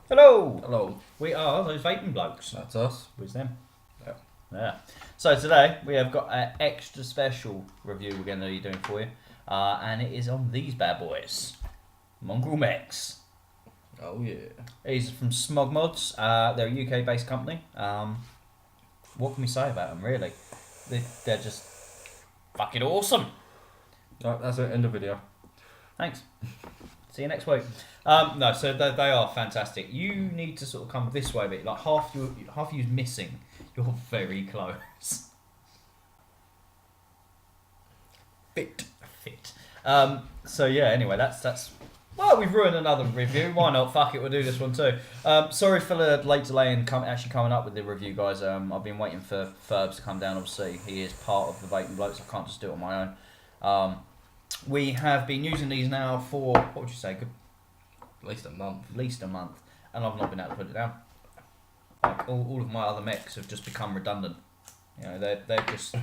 Hello! Hello. We are those vaping blokes. That's us. Who's them? Yeah. Yeah. So today we have got an extra special review we're going to be doing for you. And it is on these bad boys. Mongrel Mechs. Oh yeah. These are from Smog Mods. They're a UK based company. What can we say about them really? They're just fucking awesome. Right, that's it. End of video. Thanks. See you next week. No, so they are fantastic. You need to sort of come this way a bit. Like half you's missing. You're very close. Fit. So yeah. Anyway, that's. Well, we've ruined another review. Why not? Fuck it. We'll do this one too. Sorry for the late delay in actually coming up with the review, guys. I've been waiting for Ferbs to come down. Obviously, he is part of the Vaping Blokes. I can't just do it on my own. We have been using these now for, what would you say, At least a month. and I've not been able to put it down. Like all of my other mechs have just become redundant. You know, they're just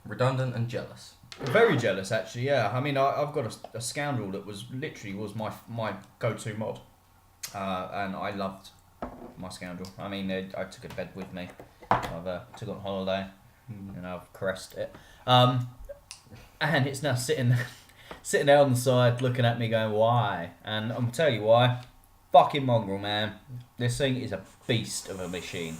Redundant and jealous. very jealous, actually. Yeah, I mean, I've got a Scoundrel that was my go-to mod, and I loved my Scoundrel. I mean, I took it to bed with me. I've took it on holiday, and I've caressed it. And it's now sitting there on the side, looking at me, going, "Why?" And I'm gonna tell you why. Fucking Mongrel, man. This thing is a beast of a machine.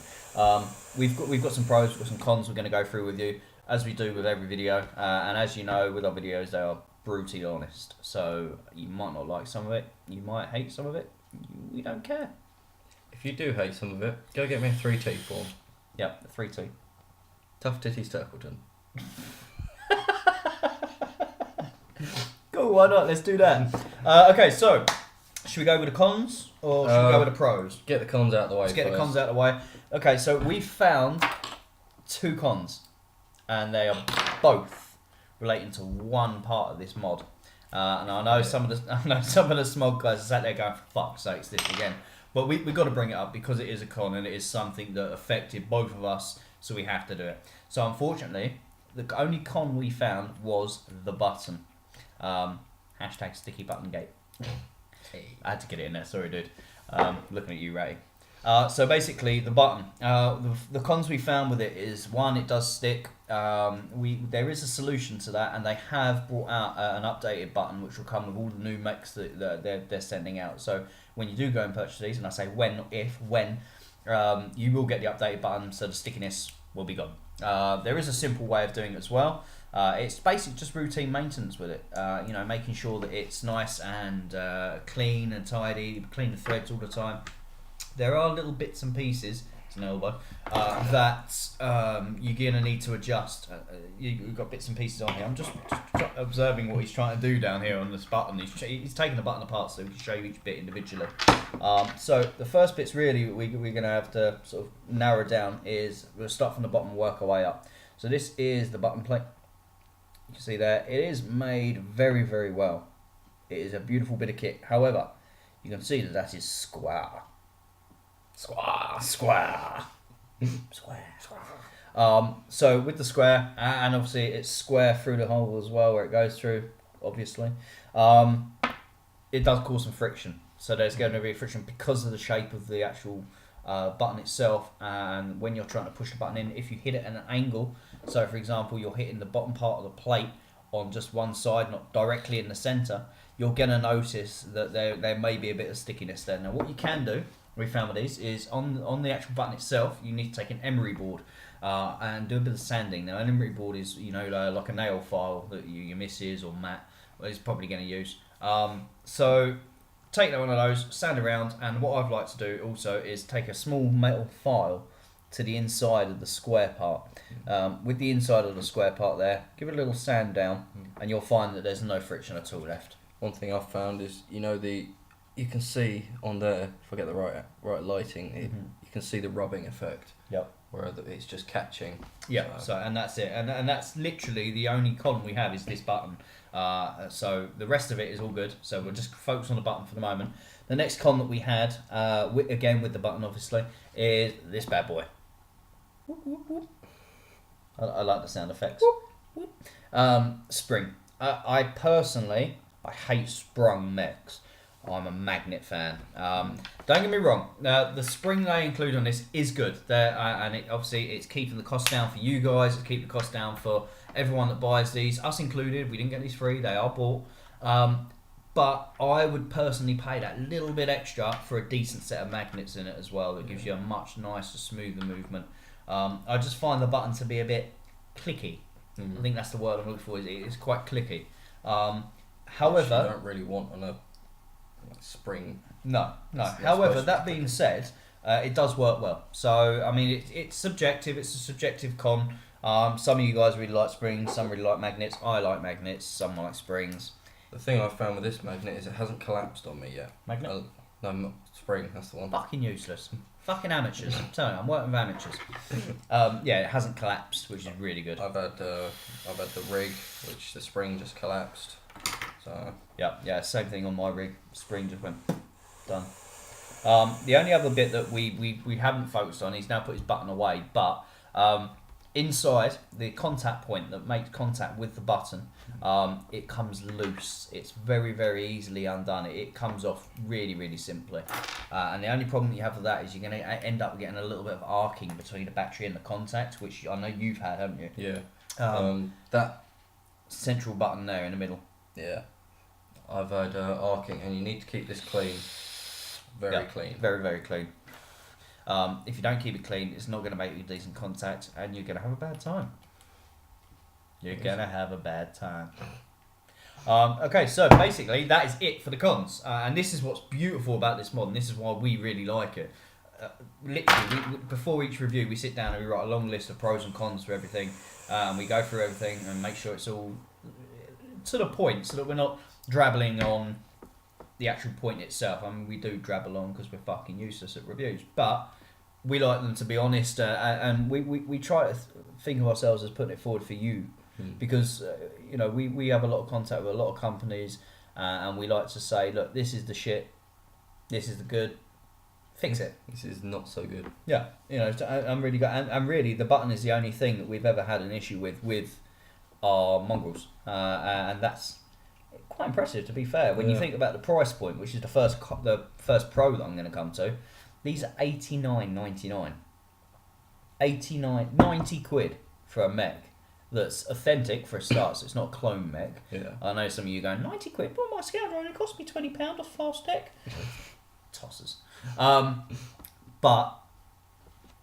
We've got some pros, we've got some cons. We're gonna go through with you, as we do with every video. And as you know, with our videos, they are brutally honest. So you might not like some of it, you might hate some of it. We don't care. If you do hate some of it, go get me a 3T form. Yep, the 3-2. Tough Titties Turkleton. Cool, why not? Let's do that. Okay, so should we go with the cons or should we go with the pros? Get the cons out of the way. Let's get first. the cons out of the way. Okay, so we found 2 cons, and they are both relating to one part of this mod. And I know some of the Smog guys are sat there going, "For fuck's sake, it's this again." But we got to bring it up because it is a con and it is something that affected both of us, so we have to do it. So unfortunately, the only con we found was the button. Hashtag sticky button gate. I had to get it in there. Sorry, dude. Looking at you, Ray. So basically, the button. The cons we found with it is, one, it does stick. There is a solution to that, and they have brought out an updated button which will come with all the new mechs that they're sending out. So when you do go and purchase these, and I say when, not if, when, you will get the updated button, so the stickiness will be gone. There is a simple way of doing it as well. It's basically just routine maintenance with it. You know, making sure that it's nice and clean and tidy. Clean the threads all the time. There are little bits and pieces, it's an elbow, that you're gonna need to adjust. You've got bits and pieces on here. I'm just observing what he's trying to do down here on this button. He's taking the button apart so we can show you each bit individually. So the first bits really we're gonna have to sort of narrow down is, we'll start from the bottom and work our way up. So this is the button plate. You can see there, it is made very, very well. It is a beautiful bit of kit. However, you can see that is square. Square. So with the square, and obviously it's square through the hole as well where it goes through, obviously, it does cause some friction. So there's going to be friction because of the shape of the actual button itself, and when you're trying to push the button in, if you hit it at an angle, so for example you're hitting the bottom part of the plate on just one side, not directly in the center, you're going to notice that there may be a bit of stickiness there. Now what you can do, we found with these, is on the actual button itself, you need to take an emery board and do a bit of sanding. Now an emery board is, you know, like a nail file that your missus or Matt is probably going to use. So take one of those, sand around, and what I've liked to do also is take a small metal file to the inside of the square part. With the inside of the square part there, give it a little sand down, and you'll find that there's no friction at all left. One thing I've found is, you know, you can see on there, if I get the right lighting, you can see the rubbing effect. Yep. Where it's just catching. Yeah. So and that's it, and that's literally the only con we have is this button. So the rest of it is all good. So we'll just focus on the button for the moment. The next con that we had, again with the button obviously, is this bad boy. I like the sound effects. Spring. I personally hate sprung mechs. I'm a magnet fan. Don't get me wrong. The spring they include on this is good. And obviously it's keeping the cost down for you guys. It's keeping the cost down for everyone that buys these, us included. We didn't get these free. They are bought. But I would personally pay that little bit extra for a decent set of magnets in it as well. That gives you a much nicer, smoother movement. I just find the button to be a bit clicky. I think that's the word I'm looking for. It's quite clicky. However, you don't really want on a spring. No. However, that being said, it does work well. So I mean, it's subjective. It's a subjective con. Some of you guys really like springs. Some really like magnets. I like magnets. Some like springs. The thing I've found with this magnet is it hasn't collapsed on me yet. Magnet? No, not spring. That's the one. Fucking useless. Fucking amateurs. I'm telling you, I'm working with amateurs. Yeah, it hasn't collapsed, which is really good. I've had the rig, which the spring just collapsed. So yeah, same thing on my rig. Spring just went done. The only other bit that we haven't focused on, he's now put his button away, but inside the contact point that makes contact with the button, it comes loose. It's very, very easily undone. It comes off really, really simply. And the only problem you have with that is you're going to end up getting a little bit of arcing between the battery and the contact, which I know you've had, haven't you? Yeah. That central button there in the middle. Yeah. I've had arcing, and you need to keep this clean. Very clean. Very, very clean. If you don't keep it clean, it's not going to make you decent contact, and you're going to have a bad time. You're going to have a bad time. Okay, so basically that is it for the cons, and this is what's beautiful about this mod, and this is why we really like it. Literally, before each review, we sit down and we write a long list of pros and cons for everything, and we go through everything and make sure it's all to the point, so that we're not drabbling on the actual point itself. I mean, we do drabble on because we're fucking useless at reviews, but we like them to be honest, and we try to think of ourselves as putting it forward for you, because you know, we have a lot of contact with a lot of companies, and we like to say, look, this is the shit, this is the good, fix it. This is not so good. Yeah, you know, I'm really good, and really the button is the only thing that we've ever had an issue with our mongrels, and that's quite impressive, to be fair. When you think about the price point, which is the first pro that I'm going to come to, these are $89.99. 90 quid for a mech that's authentic for a start, so it's not a clone mech. Yeah. I know some of you going, 90 quid? Well, my Scoundrel only cost me £20 off Fast Tech. Tossers. But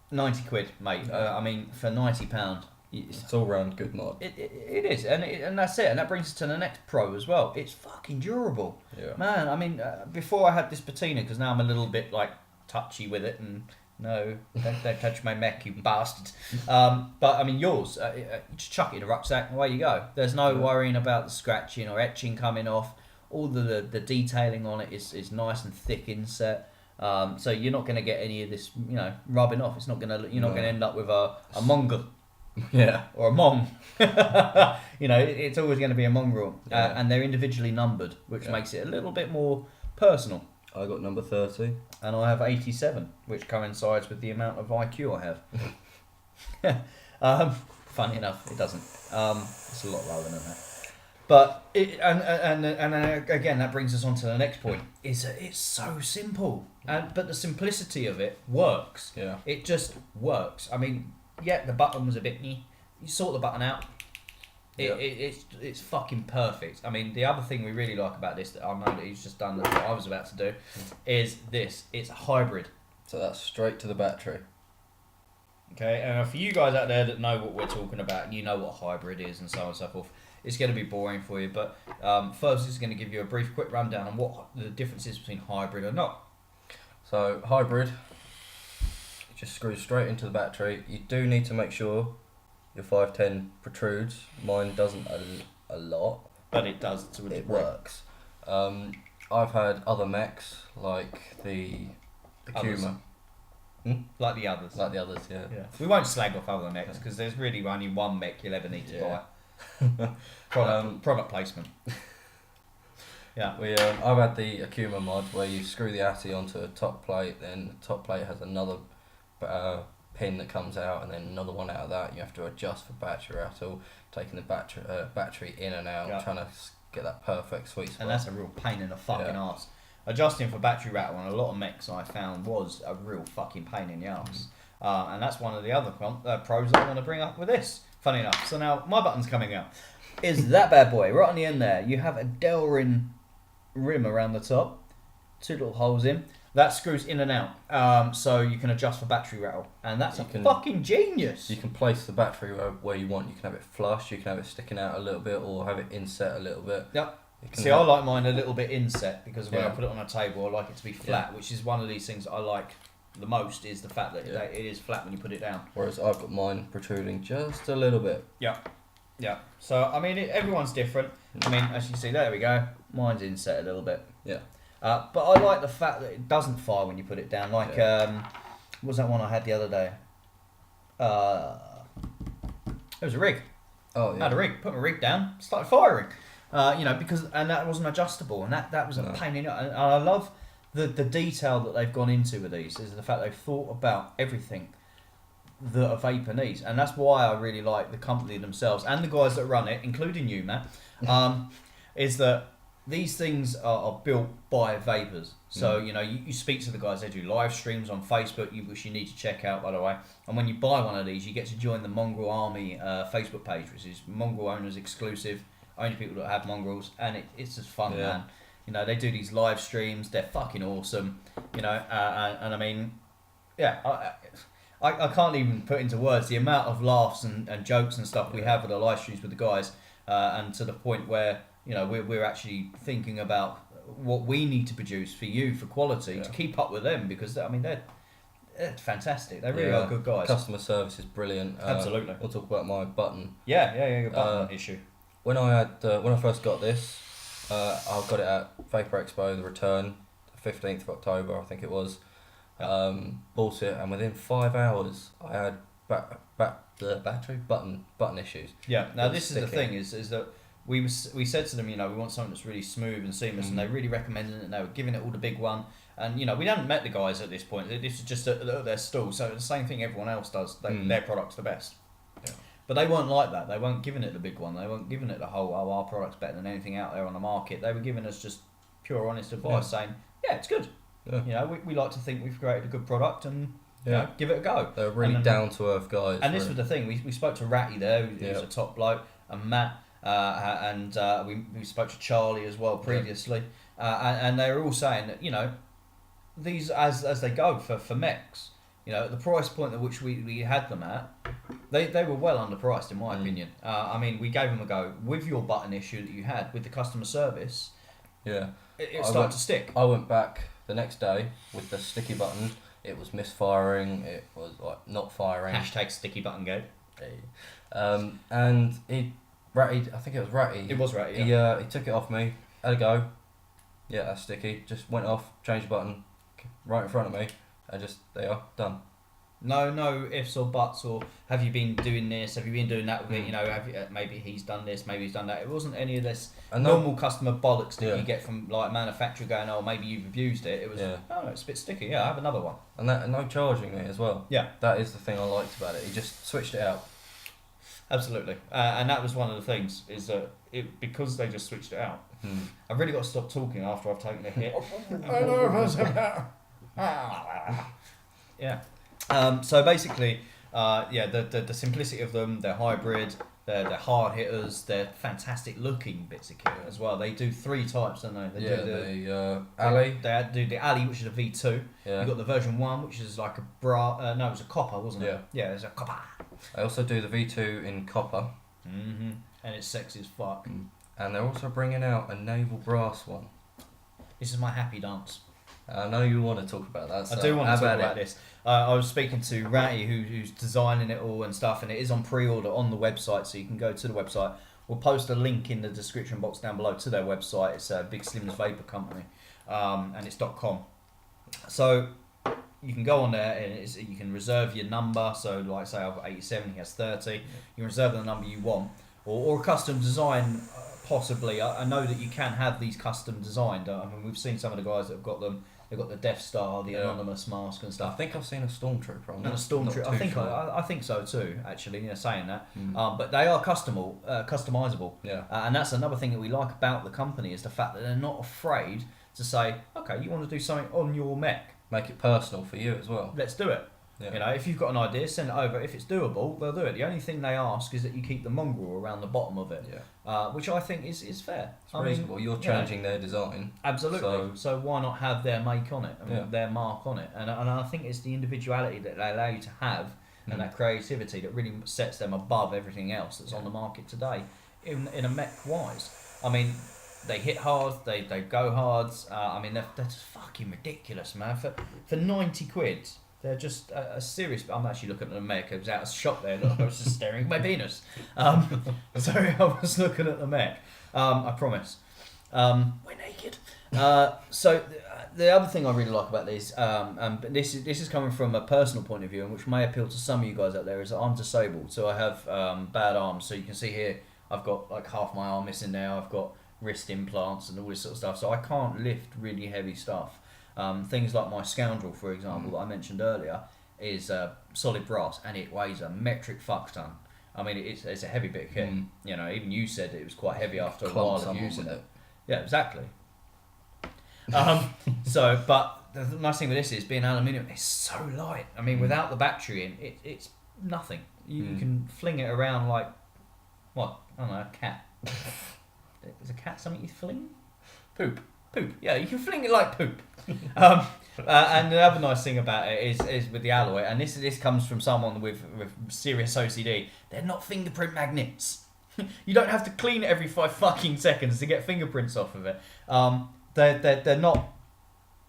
90 quid, mate. I mean, for £90, it's all round good mod. It is, and that's it, and that brings us to the next pro as well. It's fucking durable. Yeah. Man, I mean, before I had this patina, because now I'm a little bit like touchy with it, and no, don't touch my mech, you bastard. But I mean, yours, just chuck it in a rucksack and away you go. There's no worrying about the scratching or etching coming off. All the detailing on it is nice and thick inset. So you're not going to get any of this, you know, rubbing off. It's not going to, you're not going to end up with a mongrel. Yeah. Or a mong. You know, it's always going to be a mongrel. And they're individually numbered, which makes it a little bit more personal. I got number 30. And I have 87, which coincides with the amount of IQ I have. Funny enough, it doesn't. It's a lot lower than that. But again, that brings us on to the next point. Is that it's so simple, but the simplicity of it works. Yeah. It just works. I mean, yeah, the button was a bit. You sort the button out. It's fucking perfect. I mean, the other thing we really like about this, that I know that he's just done, that what I was about to do, is this. It's a hybrid. So that's straight to the battery. Okay, and for you guys out there that know what we're talking about, you know what a hybrid is and so on and so forth. It's going to be boring for you, but first is going to give you a brief, quick rundown on what the difference is between hybrid and not. So hybrid, it just screws straight into the battery. You do need to make sure your 510 protrudes. Mine doesn't a lot, but it does to a degree. It works. I've had other mechs like the Kuma. Like the others. Like the others, yeah. We won't slag off other mechs because there's really only one mech you'll ever need to buy. Product placement. Yeah. I've had the Akuma mod where you screw the ATI onto a top plate, then the top plate has another pin that comes out, and then another one out of that. You have to adjust for battery rattle, taking the battery in and out, trying to get that perfect sweet spot. And that's a real pain in the fucking arse. adjusting for battery rattle on a lot of mechs I found was a real fucking pain in the arse. And that's one of the other pros that I want to bring up with this. Funny enough. So now my button's coming out. Is that bad boy right on the end there? You have a Delrin rim around the top, 2 little holes in. That screws in and out, so you can adjust for battery rattle, and that's fucking genius. You can place the battery where you want. You can have it flush, you can have it sticking out a little bit, or have it inset a little bit. Yep. See, I like mine a little bit inset because when I put it on a table, I like it to be flat, which is one of these things that I like the most, is the fact that it is flat when you put it down. Whereas I've got mine protruding just a little bit. Yeah. Yeah. So, I mean, everyone's different. I mean, as you see, there we go. Mine's inset a little bit. Yeah. But I like the fact that it doesn't fire when you put it down. Like, what was that one I had the other day? It was a rig. Oh, yeah. I had a rig. Put my rig down, started firing. Because that wasn't adjustable, and that was a pain in the... And I love the detail that they've gone into with these, is the fact they've thought about everything that a vapor needs. And that's why I really like the company themselves, and the guys that run it, including you, Matt, is that these things are built by vapors. So, you speak to the guys, they do live streams on Facebook, which you need to check out, by the way. And when you buy one of these, you get to join the Mongrel Army Facebook page, which is Mongrel owners exclusive, only people that have mongrels, and it's just fun, man. They do these live streams, they're fucking awesome, and I mean, I can't even put into words the amount of laughs and jokes and stuff we have with the live streams with the guys, and to the point where we're actually thinking about what we need to produce for you for quality to keep up with them, because I mean they're fantastic. They really are good guys. Customer service is brilliant. Absolutely. We'll talk about my button. Your button issue. When I first got this, I got it at Vapor Expo, the return, 15th of October, I think it was. Bought it, and within 5 hours, I had the battery button issues. Yeah. Now this is the thing is that we said to them, we want something that's really smooth and seamless, and they really recommended it. And they were giving it all the big one. And we hadn't met the guys at this point. This is just at their stall, so the same thing everyone else does. Their product's the best. Yeah. But they weren't like that. They weren't giving it the big one. They weren't giving it the whole, our product's better than anything out there on the market. They were giving us just pure, honest advice, saying, it's good. Yeah. We like to think we've created a good product, and give it a go. They're really down to earth guys. And this was the thing. We spoke to Ratty there, who's a top bloke, and Matt, and we spoke to Charlie as well previously, and they were all saying that these as they go for mechs, the price point at which we had them at, they were well underpriced in my opinion. I mean, we gave them a go with your button issue that you had with the customer service. Yeah, it started to stick. I went back the next day with the sticky button. It was misfiring. It was like not firing. # sticky button gate. And Ratty, I think it was Ratty. It was Ratty. He took it off me. Had a go. Yeah, that's sticky. Just went off. Changed the button. Right in front of me, and just there you are, done. No ifs or buts, or have you been doing this? Have you been doing that with it? Maybe he's done this, maybe he's done that. It wasn't any of this normal customer bollocks that you get from like a manufacturer going, oh, maybe you've abused it. It was, oh, it's a bit sticky. Yeah, I have another one. And no charging me as well. Yeah, that is the thing I liked about it. He just switched it out. Absolutely, and that was one of the things is that because they just switched it out. I've really got to stop talking after I've taken a hit. Yeah. So basically, the simplicity of them, they're hybrid, they're hard hitters, they're fantastic looking bits of kit as well. They do 3 types, don't they? They do the alley. They do the alley, which is a V2. Yeah. You've got the version 1, which is like a it was a copper, wasn't it? Yeah. Yeah, it's a copper. I also do the V2 in copper. And it's sexy as fuck. And they're also bringing out a naval brass one. This is my happy dance. I know you want to talk about that. So I do want to talk about this. I was speaking to Ratty, who's designing it all and stuff, and it is on pre-order on the website, so you can go to the website. We'll post a link in the description box down below to their website. It's Big Slim's Vapor Company, and it's .com. So you can go on there and you can reserve your number. So like say I've got 87, he has 30. You can reserve the number you want, or a custom design. Possibly, I know that you can have these custom designed. I mean, we've seen some of the guys that have got them. They've got the Death Star, the anonymous mask and stuff. I think I've seen a Stormtrooper on that. And a Stormtrooper. I think so too. Actually, saying that. But they are customizable. Yeah. And that's another thing that we like about the company is the fact that they're not afraid to say, okay, you want to do something on your mech, Make it personal for you as well. let's do it. Yeah. You know, if you've got an idea, send it over. If it's doable, they'll do it. The only thing they ask is that you keep the mongrel around the bottom of it, which I think is fair. It's reasonable. You're changing their design. Absolutely. So why not have their make on it and their mark on it? And I think it's the individuality that they allow you to have and that creativity that really sets them above everything else that's on the market today in a mech wise. I mean, they hit hard, they go hard. I mean, they're just fucking ridiculous, man. For 90 quid, they're just a serious... I'm actually looking at the mech. I was out of shop there. Look, I was just staring at my penis. Sorry, I was looking at the mech. I promise. We're naked. So the other thing I really like about these, and this is coming from a personal point of view, and which may appeal to some of you guys out there, is that I'm disabled. So I have bad arms. So you can see here, I've got like half my arm missing now. I've got wrist implants and all this sort of stuff. So I can't lift really heavy stuff. Things like my Scoundrel, for example, that I mentioned earlier, is solid brass, and it weighs a metric fuck ton. I mean, it's a heavy bit of kit. You know, even you said it was quite heavy after a while of using it. Yeah, exactly. But the nice thing with this is, being aluminium, it's so light. I mean, without the battery in, it's nothing. You can fling it around like, what? I don't know, a cat. Is a cat something you fling? Poop. Yeah, you can fling it like poop. And the other nice thing about it is with the alloy, and this comes from someone with serious OCD. They're not fingerprint magnets. You don't have to clean it every 5 fucking seconds to get fingerprints off of it. They're not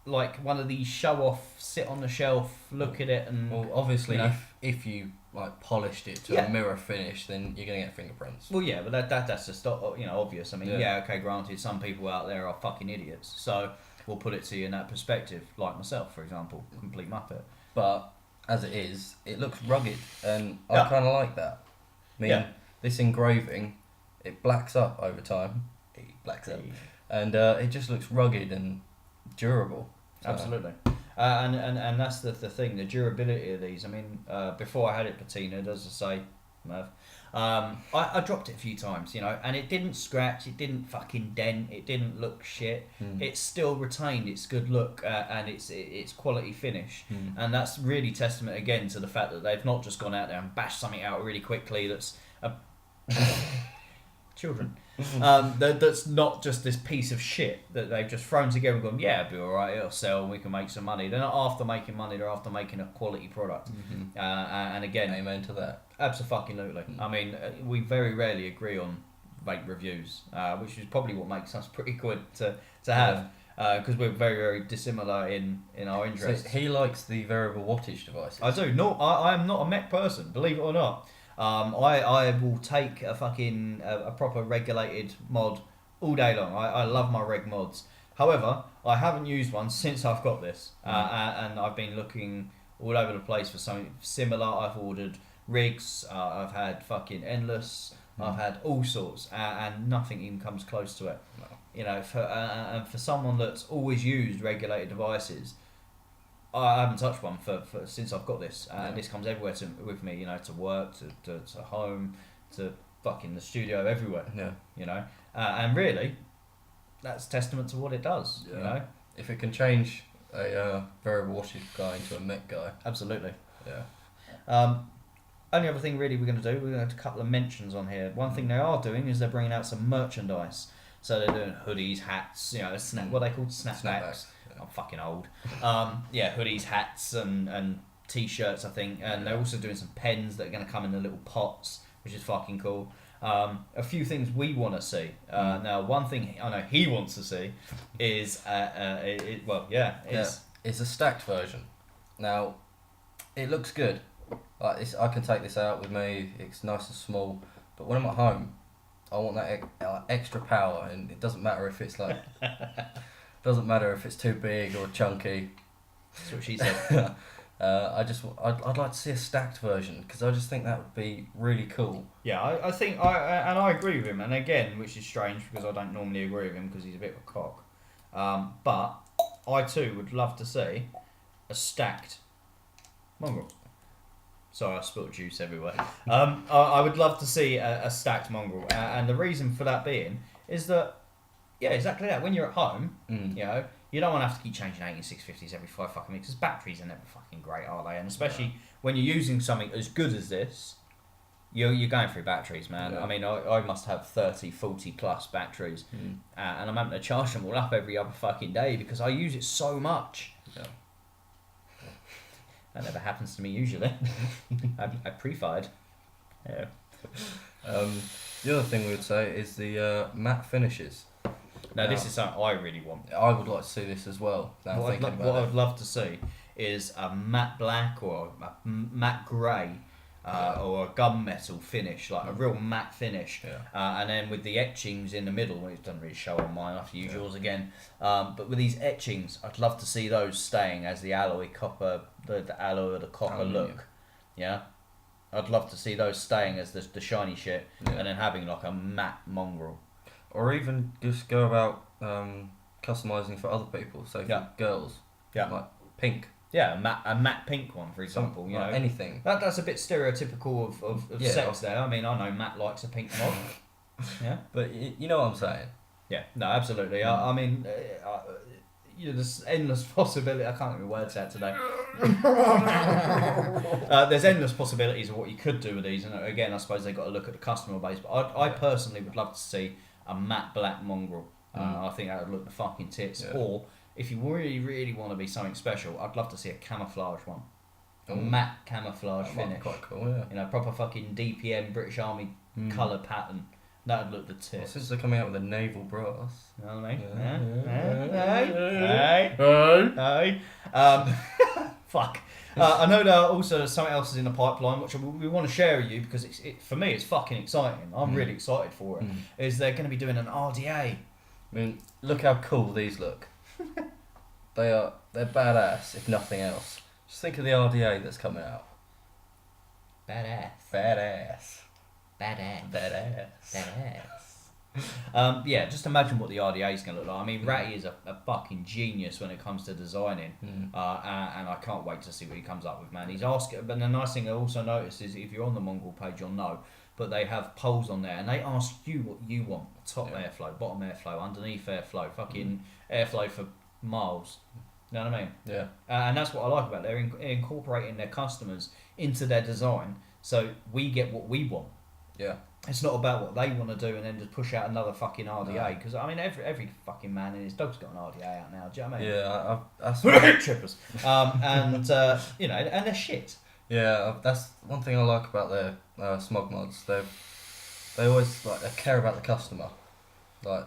like one of these show off, sit on the shelf, look at it, and well, obviously, you know, if you like polished it to a mirror finish, then you're gonna get fingerprints. Well, yeah, but that's just obvious. I mean, okay, granted, some people out there are fucking idiots, so we'll put it to you in that perspective. Like myself, for example, complete muppet. But as it is, it looks rugged, and I kind of like that. I mean, this engraving, it blacks up over time. It blacks up, and it just looks rugged and durable. So. Absolutely. And that's the thing, the durability of these. I mean, before I had it patinaed, as I say, Merv, I dropped it a few times, you know, and it didn't scratch, it didn't fucking dent, it didn't look shit. It still retained its good look and its quality finish. And that's really testament again to the fact that they've not just gone out there and bashed something out really quickly that's children. That's not just this piece of shit that they've just thrown together and gone, yeah, it'll be alright, it'll sell and we can make some money. They're not after making money, they're after making a quality product. And again, amen to that. Absolutely. I mean, we very rarely agree on vape reviews, which is probably what makes us pretty good to have, because we're very, very dissimilar in our interests. So he likes the variable wattage devices. I do. No, I am not a mech person, believe it or not. I will take a fucking a proper regulated mod all day long. I love my reg mods. However, I haven't used one since I've got this, and I've been looking all over the place for something similar. I've ordered rigs. I've had fucking endless. I've had all sorts, and nothing even comes close to it. No. You know, and for someone that's always used regulated devices, I haven't touched one for since I've got this, and this comes everywhere with me. You know, to work, to home, to fucking the studio, everywhere. Yeah. You know, and really, that's testament to what it does. Yeah. You know, if it can change a variable wattage guy into a mech guy. Absolutely. Yeah. Only other thing really we're going to do, we're going to have a couple of mentions on here. One thing they are doing is they're bringing out some merchandise. So they're doing hoodies, hats, you know, what are they called? Snapbacks. I'm fucking old. Hoodies, hats, and t-shirts, I think. And they're also doing some pens that are going to come in the little pots, which is fucking cool. A few things we want to see. Now, one thing I know he wants to see is, it's a stacked version. Now, it looks good. Like this, I can take this out with me. It's nice and small. But when I'm at home, I want that extra power, and it doesn't matter if it's like, doesn't matter if it's too big or chunky. That's what she said. I'd like to see a stacked version because I just think that would be really cool. Yeah, I think I agree with him, and again, which is strange because I don't normally agree with him because he's a bit of a cock. But I too would love to see a stacked mongrel. Sorry, I spilled juice everywhere. I would love to see a stacked mongrel, and the reason for that being is that, yeah, exactly that. When you're at home, you know, You don't want to have to keep changing 18650s every 5 fucking minutes, because batteries are never fucking great, are they? And especially when you're using something as good as this, you're going through batteries, man. Yeah. I mean, I must have 30, 40 plus batteries, and I'm having to charge them all up every other fucking day because I use it so much. Yeah. That never happens to me usually. I pre-fired. Yeah. The other thing we would say is the matte finishes. Now, this is something I really want. I would like to see this as well. Now What thinking about I'd love to see is a matte black or a matte grey or a gunmetal finish, like a real matte finish. Yeah. And then with the etchings in the middle, it doesn't really show on mine, I have to use yours again. But with these etchings, I'd love to see those staying as the alloy copper, the alloy or the copper look. Yeah. I'd love to see those staying as the shiny shit, and then having like a matte mongrel. Or even just go about customising for other people, so for girls, like pink. Yeah, a matte pink one, for example. You know, anything. That's a bit stereotypical of sex there. I mean, I know Matt likes a pink mod. Yeah, but you know what I'm saying. Yeah, no, absolutely. I mean, there's endless possibility. I can't get my words out today. There's endless possibilities of what you could do with these, and again, I suppose they've got to look at the customer base. But I personally would love to see a matte black mongrel. I think that would look the fucking tits. Yeah. Or if you really, really want to be something special, I'd love to see a camouflage one. A matte camouflage finish. Quite cool, yeah. You know, proper fucking DPM British Army colour pattern. That would look the tits. Well, since they're coming out with a naval brass. You know what I mean? Hey. Fuck. I know that also something else is in the pipeline, which we want to share with you because for me it's fucking exciting. I'm really excited for it. Is they're going to be doing an RDA. I mean, look how cool these look. They're badass, if nothing else. Just think of the RDA that's coming out. Badass. Yeah, just imagine what the RDA is going to look like. I mean, Ratty is a fucking genius when it comes to designing, and I can't wait to see what he comes up with, man. He's asking, but the nice thing I also noticed is if you're on the Mongrel page, you'll know, but they have polls on there, and they ask you what you want: top airflow, bottom airflow, underneath airflow, fucking airflow for miles. You know what I mean? Yeah. And that's what I like about it. They're incorporating their customers into their design, so we get what we want. Yeah. It's not about what they want to do and then just push out another fucking RDA. Because I mean, every fucking man and his dog's got an RDA out now. Do you know what I mean? Yeah, that's trippers. And you know, and they're shit. Yeah, that's one thing I like about their smog mods. They always they care about the customer. Like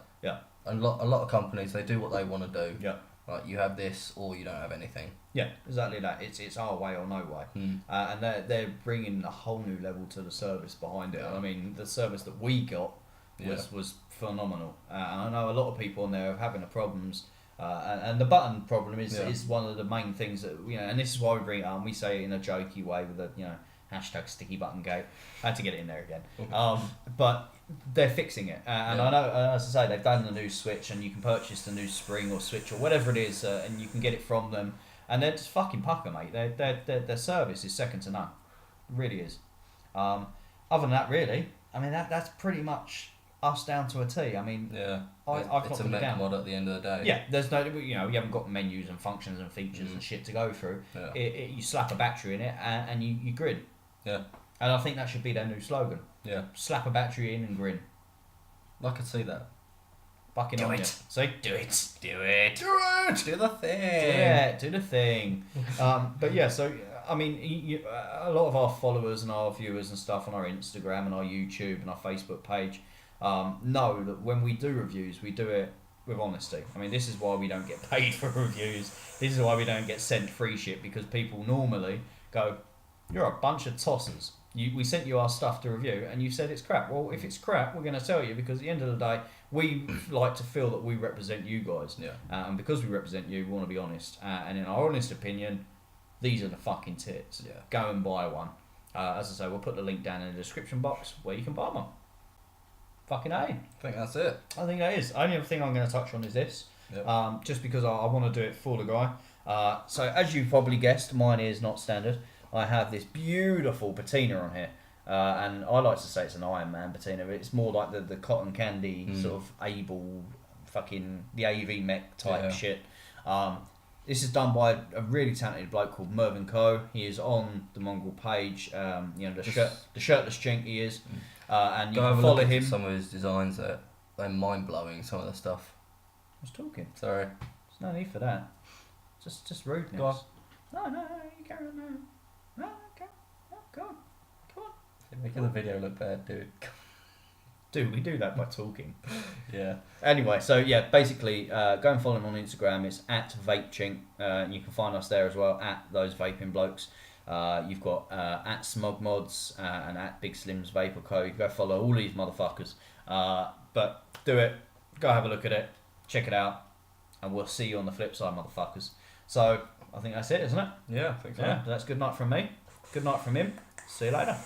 a lot of companies, they do what they want to do. Yeah. Like you have this or you don't have anything. Yeah, exactly that. It's our way or no way. And they're bringing a whole new level to the service behind it. I mean, the service that we got was phenomenal. And I know a lot of people on there are having problems. And the button problem is one of the main things that, you know, and this is why we bring it on. We say it in a jokey way with a, you know, hashtag sticky button gate. I had to get it in there again. But they're fixing it. And I know, as I say, they've done the new switch and you can purchase the new spring or switch or whatever it is and you can get it from them. And they're just fucking pucker, mate. Their service is second to none. It really is. Other than that, really, I mean, that's pretty much us down to a T. I mean, it's a Mech mod at the end of the day. Yeah, there's no, you know, you haven't got menus and functions and features and shit to go through. Yeah. You slap a battery in it and you grin. Yeah. And I think that should be their new slogan. Yeah. Slap a battery in and grin. I could see that. Fucking do on it. you. So do it. Do it. Do the thing. Yeah, do the thing. But yeah, so I mean, a lot of our followers and our viewers and stuff on our Instagram and our YouTube and our Facebook page know that when we do reviews, we do it with honesty. I mean, this is why we don't get paid for reviews. This is why we don't get sent free shit, because people normally go, "You're a bunch of tossers. We sent you our stuff to review and you said it's crap." Well, if it's crap, we're going to tell you, because at the end of the day, we like to feel that we represent you guys. Yeah. And because we represent you, we want to be honest. And in our honest opinion, these are the fucking tits. Yeah. Go and buy one. As I say, we'll put the link down in the description box where you can buy one. Fucking A. I think that's it. I think that is. Only other thing I'm going to touch on is this. Yep. Just because I want to do it for the guy. So as you probably guessed, mine is not standard. I have this beautiful patina on here. And I like to say it's an Iron Man patina, but it's more like the cotton candy sort of able fucking the AV Mech type shit. This is done by a really talented bloke called Mervyn Coe. He is on the Mongrel page. The shirtless chink he is, and you Go can have a follow look him. at some of his designs. They're mind blowing. Some of the stuff. I was talking. Sorry. There's no need for that. Just rudeness. Go on. No, you carry on. No, go on. You're making the video look bad, dude. Dude, we do that by talking. Yeah. Anyway, so yeah, basically, go and follow him on Instagram. It's at Vapechink, and you can find us there as well, at those vaping blokes. You've got at Smugmods and at Big Slims Vapor Co. You can go follow all these motherfuckers. But do it. Go have a look at it. Check it out. And we'll see you on the flip side, motherfuckers. So, I think that's it, isn't it? Yeah, I think so. Yeah, that's good night from me. Good night from him. See you later.